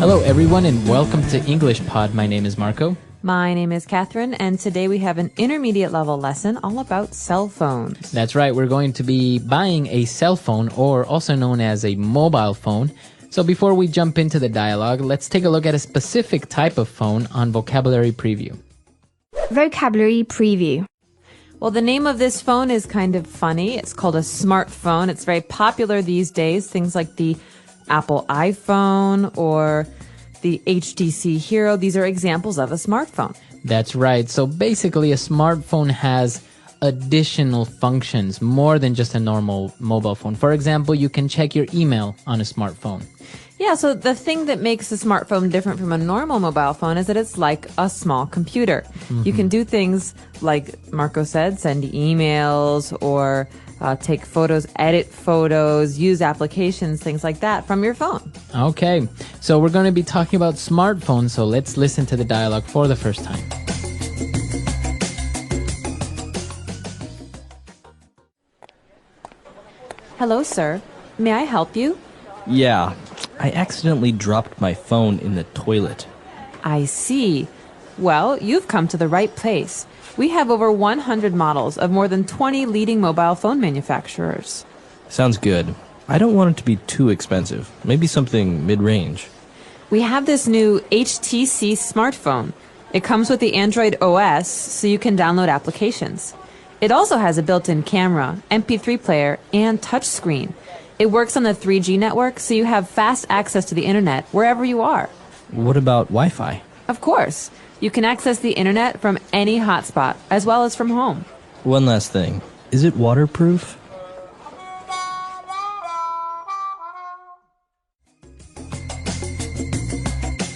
Hello, everyone, and welcome to EnglishPod. My name is Marco. My name is Catherine, and today we have an intermediate level lesson all about cell phones. That's right. We're going to be buying a cell phone, or also known as a mobile phone. So before we jump into the dialogue, let's take a look at a specific type of phone on Vocabulary Preview. Vocabulary Preview. Well, the name of this phone is kind of funny. It's called a smartphone. It's very popular these days. Things like the Apple iPhone or the HTC Hero. These are examples of a smartphone. That's right. So basically, a smartphone has additional functions, more than just a normal mobile phone. For example, you can check your email on a smartphone. Yeah, so the thing that makes a smartphone different from a normal mobile phone is that it's like a small computer. Mm-hmm. You can do things like Marco said, send emails or take photos, edit photos, use applications, things like that from your phone. Okay, so we're going to be talking about smartphones, so let's listen to the dialogue for the first time. Hello, sir. May I help you? Yeah, I accidentally dropped my phone in the toilet. I see. Well, you've come to the right place. We have over 100 models of more than 20 leading mobile phone manufacturers. Sounds good. I don't want it to be too expensive. Maybe something mid-range. We have this new HTC smartphone. It comes with the Android OS, so you can download applications. It also has a built-in camera, MP3 player, and touchscreen. It works on the 3G network, so you have fast access to the internet wherever you are. What about Wi-Fi? Of course. You can access the internet from any hotspot, as well as from home. One last thing. Is it waterproof?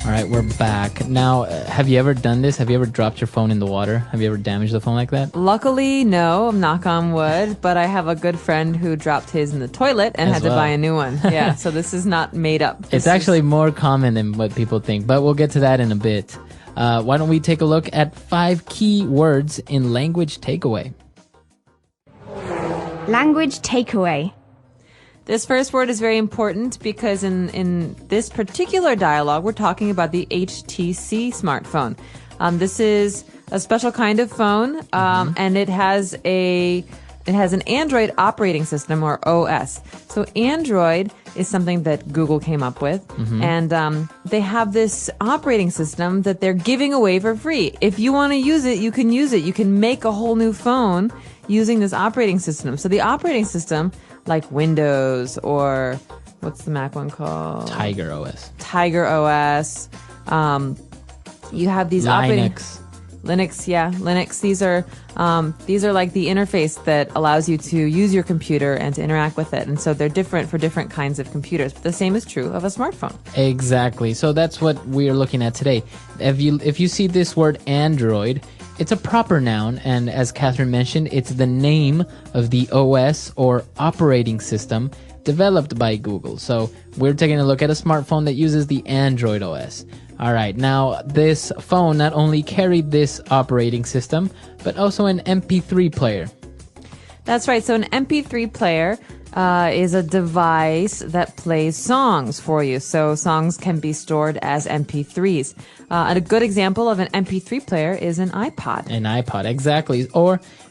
All right, we're back. Now, have you ever done this? Have you ever dropped your phone in the water? Have you ever damaged the phone like that? Luckily, no, knock on wood, but I have a good friend who dropped his in the toilet and had to buy a new one. Yeah, so this is not made up. It's actually more common than what people think, but we'll get to that in a bit. Why don't we take a look at 5 key words in language takeaway? Language takeaway. This first word is very important because in this particular dialogue, we're talking about the HTC smartphone. This is a special kind of phone, and it has an Android operating system, or OS. So Android is something that Google came up with, and they have this operating system that they're giving away for free. If you want to use it, you can use it. You can make a whole new phone using this operating system. So the operating system, like Windows, or what's the Mac one called? Tiger OS. Tiger OS. You have these Linux, yeah, Linux. These are like the interface that allows you to use your computer and to interact with it. And so they're different for different kinds of computers. But the same is true of a smartphone. Exactly. So that's what we are looking at today. If you see this word Android, it's a proper noun, and as Catherine mentioned, it's the name of the OS or operating system developed by Google. So we're taking a look at a smartphone that uses the Android OS. All right, now this phone not only carried this operating system, but also an MP3 player. That's right. So an MP3 player is a device that plays songs for you. So songs can be stored as MP3s. And a good example of an MP3 player is an iPod. An iPod, exactly.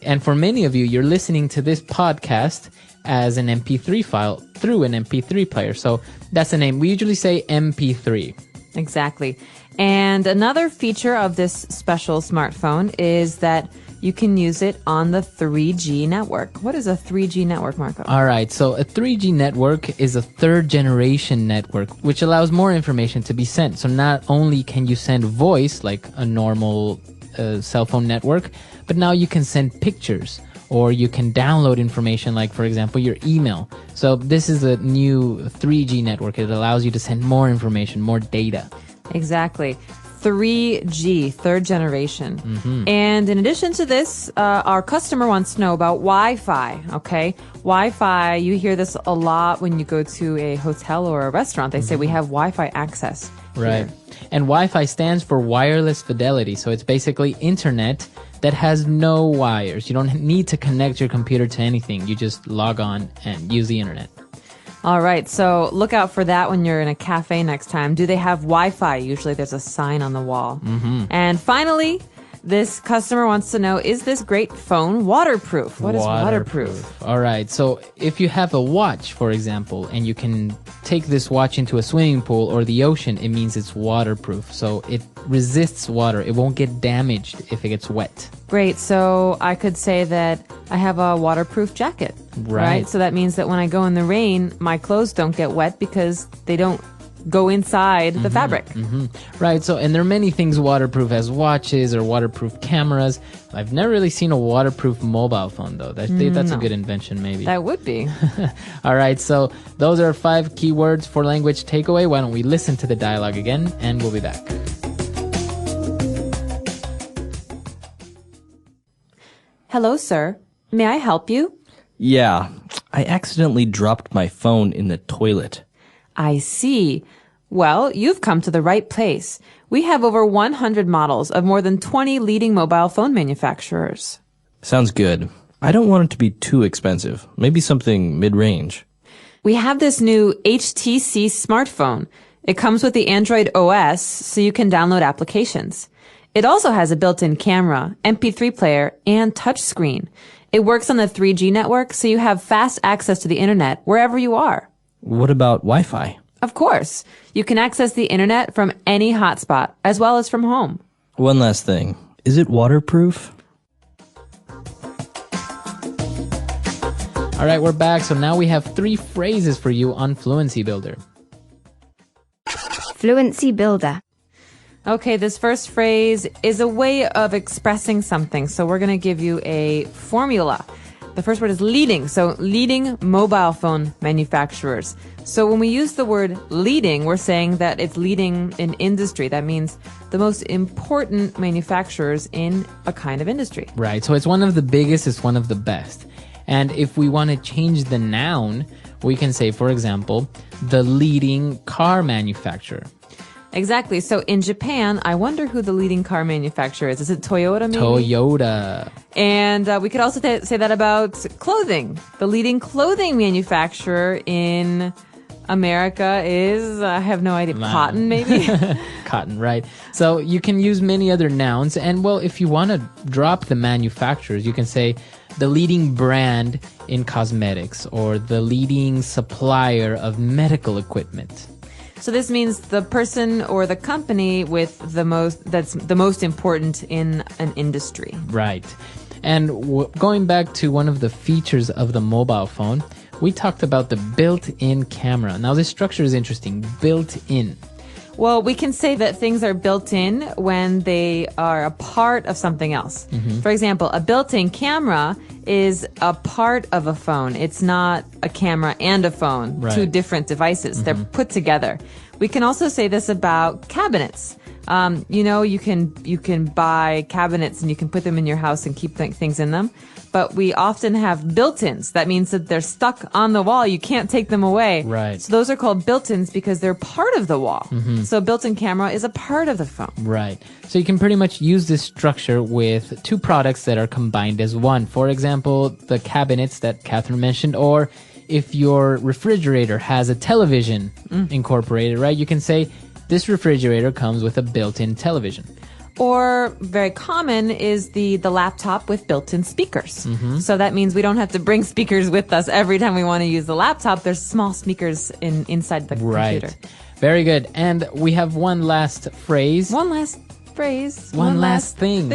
And for many of you, you're listening to this podcast as an MP3 file through an MP3 player. So that's the name. We usually say MP3. Exactly. And another feature of this special smartphone is that you can use it on the 3G network. What is a 3G network, Marco? All right, so a 3G network is a third generation network, which allows more information to be sent. So not only can you send voice like a normal cell phone network, but now you can send pictures, or you can download information like, for example, your email. So this is a new 3G network. It allows you to send more information, more data. Exactly. 3G, third generation. And in addition to this, our customer wants to know about Wi-Fi, okay? Wi-Fi, you hear this a lot when you go to a hotel or a restaurant. They say we have Wi-Fi access. Right. Here. And Wi-Fi stands for wireless fidelity. So it's basically internet that has no wires. You don't need to connect your computer to anything. You just log on and use the internet. All right, so look out for that when you're in a cafe next time. Do they have Wi-Fi? Usually there's a sign on the wall. And finally, this customer wants to know, is this great phone waterproof? What is waterproof? All right, so if you have a watch, for example, and you can take this watch into a swimming pool or the ocean, it means it's waterproof. So it resists water. It won't get damaged if it gets wet. Great, so I could say that I have a waterproof jacket. Right. So that means that when I go in the rain, my clothes don't get wet because they don't go inside the fabric. Right, so, and there are many things waterproof as watches or waterproof cameras. I've never really seen a waterproof mobile phone, though. That's a good invention, maybe. That would be. All right, so those are 5 keywords for language takeaway. Why don't we listen to the dialogue again, and we'll be back. Hello, sir. May I help you? Yeah, I accidentally dropped my phone in the toilet. I see. Well, you've come to the right place. We have over 100 models of more than 20 leading mobile phone manufacturers. Sounds good. I don't want it to be too expensive. Maybe something mid-range. We have this new HTC smartphone. It comes with the Android OS, so you can download applications. It also has a built-in camera, MP3 player, and touchscreen. It works on the 3G network, so you have fast access to the internet wherever you are. What about Wi-Fi? Of course. You can access the internet from any hotspot, as well as from home. One last thing. Is it waterproof? All right, we're back. So now we have 3 phrases for you on Fluency Builder. Fluency Builder. Okay, this first phrase is a way of expressing something. So we're going to give you a formula. The first word is leading. So leading mobile phone manufacturers. So when we use the word leading, we're saying that it's leading in industry. That means the most important manufacturers in a kind of industry. Right, so it's one of the biggest, it's one of the best. And if we want to change the noun, we can say, for example, the leading car manufacturer. Exactly. So in Japan, I wonder who the leading car manufacturer is. Is it Toyota maybe? Toyota. And we could also say that about clothing. The leading clothing manufacturer in America is, I have no idea, cotton maybe? Cotton, right. So you can use many other nouns. And well, if you want to drop the manufacturers, you can say the leading brand in cosmetics or the leading supplier of medical equipment. So this means the person or the company with that's the most important in an industry. Right. And going back to one of the features of the mobile phone, we talked about the built-in camera. Now this structure is interesting, built-in. Well, we can say that things are built in when they are a part of something else. For example, a built-in camera is a part of a phone. It's not a camera and a phone, right. 2 different devices. They're put together. We can also say this about cabinets. You can buy cabinets and you can put them in your house and keep things in them. But we often have built-ins. That means that they're stuck on the wall. You can't take them away. Right. So those are called built-ins because they're part of the wall. So a built-in camera is a part of the phone. Right. So you can pretty much use this structure with 2 products that are combined as one. For example, the cabinets that Catherine mentioned, or if your refrigerator has a television incorporated, right? You can say this refrigerator comes with a built-in television. Or very common is the laptop with built-in speakers. So that means we don't have to bring speakers with us every time we want to use the laptop. There's small speakers inside the computer. Very good. And we have one last phrase. One last phrase. One last thing.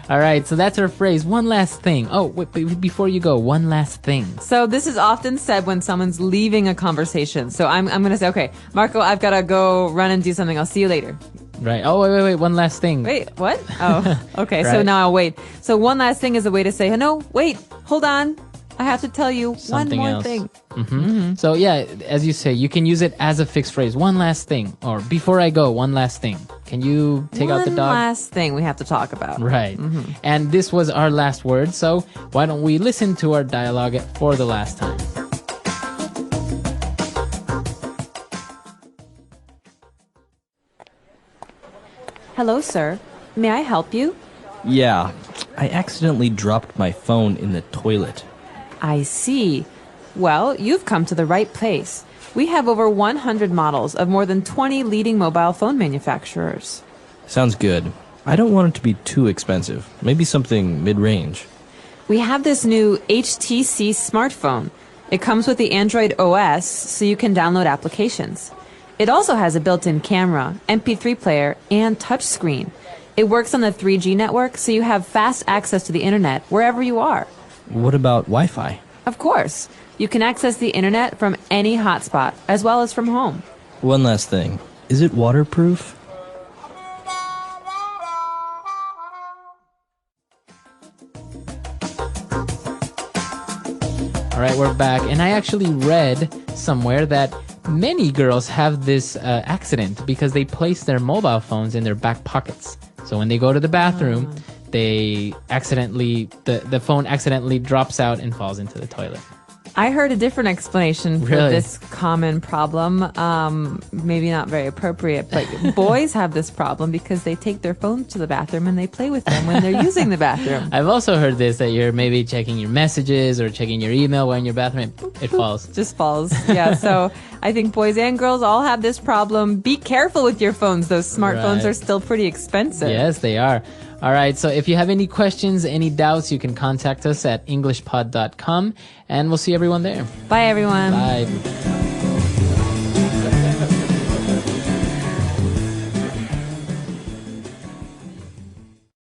All right, so that's our phrase. One last thing. Oh, wait, before you go, one last thing. So this is often said when someone's leaving a conversation. So I'm going to say, okay, Marco, I've got to go run and do something. I'll see you later. Right. Oh, wait, one last thing. Wait, what? Oh, okay. Right. So now I'll wait. So one last thing is a way to say, no, wait, hold on. I have to tell you Something one more else. thing. So yeah, as you say, you can use it as a fixed phrase. One last thing. Or before I go, one last thing. Can you take out the dog? One last thing we have to talk about. Right. And this was our last word. So why don't we listen to our dialogue for the last time? Hello, sir. May I help you? Yeah, I accidentally dropped my phone in the toilet. I see. Well, you've come to the right place. We have over 100 models of more than 20 leading mobile phone manufacturers. Sounds good. I don't want it to be too expensive. Maybe something mid-range. We have this new HTC smartphone. It comes with the Android OS, so you can download applications. It also has a built-in camera, MP3 player, and touchscreen. It works on the 3G network, so you have fast access to the internet wherever you are. What about Wi-Fi? Of course. You can access the internet from any hotspot, as well as from home. One last thing. Is it waterproof? All right, we're back. And I actually read somewhere that many girls have this accident because they place their mobile phones in their back pockets. So when they go to the bathroom, they accidentally, the phone accidentally drops out and falls into the toilet. I heard a different explanation for Really? this common problem. Maybe not very appropriate, but boys have this problem because they take their phones to the bathroom and they play with them when they're using the bathroom. I've also heard this, that you're maybe checking your messages or checking your email while in your bathroom and boop, it falls. Just falls. Yeah, so I think boys and girls all have this problem. Be careful with your phones. Those smartphones Right. are still pretty expensive. Yes, they are. All right, so if you have any questions, any doubts, you can contact us at EnglishPod365.com, and we'll see everyone there. Bye, everyone. Bye.